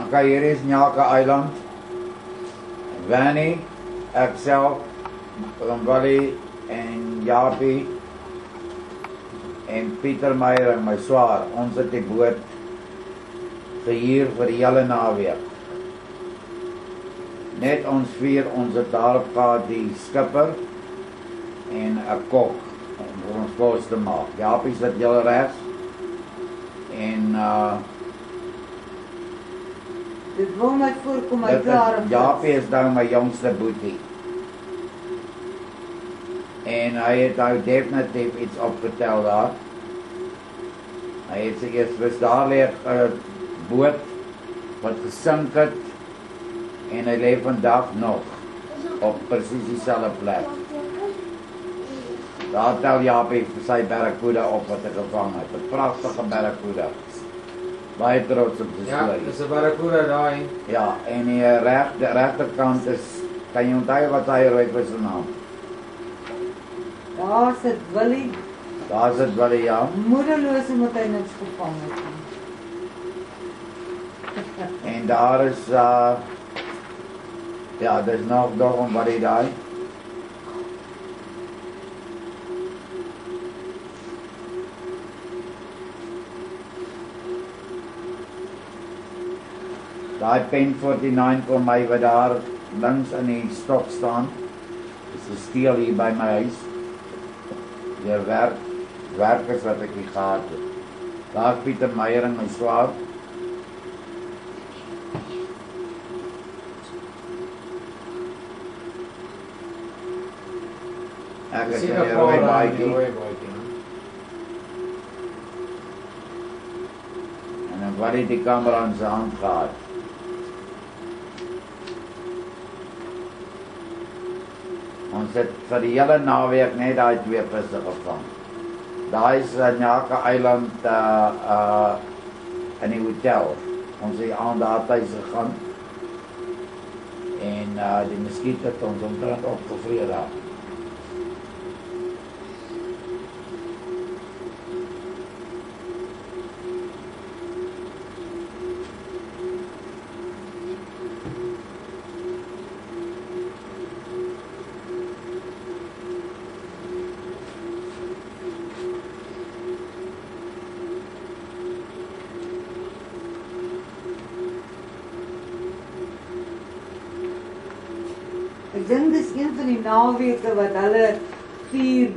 Okay, hier is Nyaka Eiland. Vanny, Axel, Rambali en Japie en Pieter Meyer en my swaar. Ons het die boot gehuur vir die hele naweek. Net ons vier, ons het daarop gehad die skipper en 'n kok om ons kos te maak. Japie sit heel regs en dit wil my voorkom my klaar. Japie is nou my jongste boetie. En hy het nou definitief iets opgetel daar. Hy het sy eers daar lê 'n boot wat gesink het en hy lê vandag nog op presies dieselfde plek. Daar tel Japie vir sy barracuda op wat hy gevang het. 'n Pragtige barracuda. Baie trots op die storie. Ja, dis 'n barracuda daai. Ja, en die regterkant is, kan jy onthou wat hy rooi vir sy naam? Daar sit Willie. Daar sit Willie, ja. Moedeloos omdat hy niks gevang het. En daar is, ja, dis nog een Willie daai. Daai Pen 49 van my wat daar links in die stok staan, is 'n steel hier by my huis. Die werkers wat ek hier gehad het. Daar Pieter Meyer en my swaar. Ek het die rooi baadjie. En dan wat het die kamera in sy hand gehad. Ons het vir die hele naweek net daai 2 visse gevang. Daai is Nyaka Eiland in die hotel. Ons het aan daar tuis gegaan. En die muskiet het ons omtrent opgevreet daar. Ek dink dis een van die naweke wat hulle vier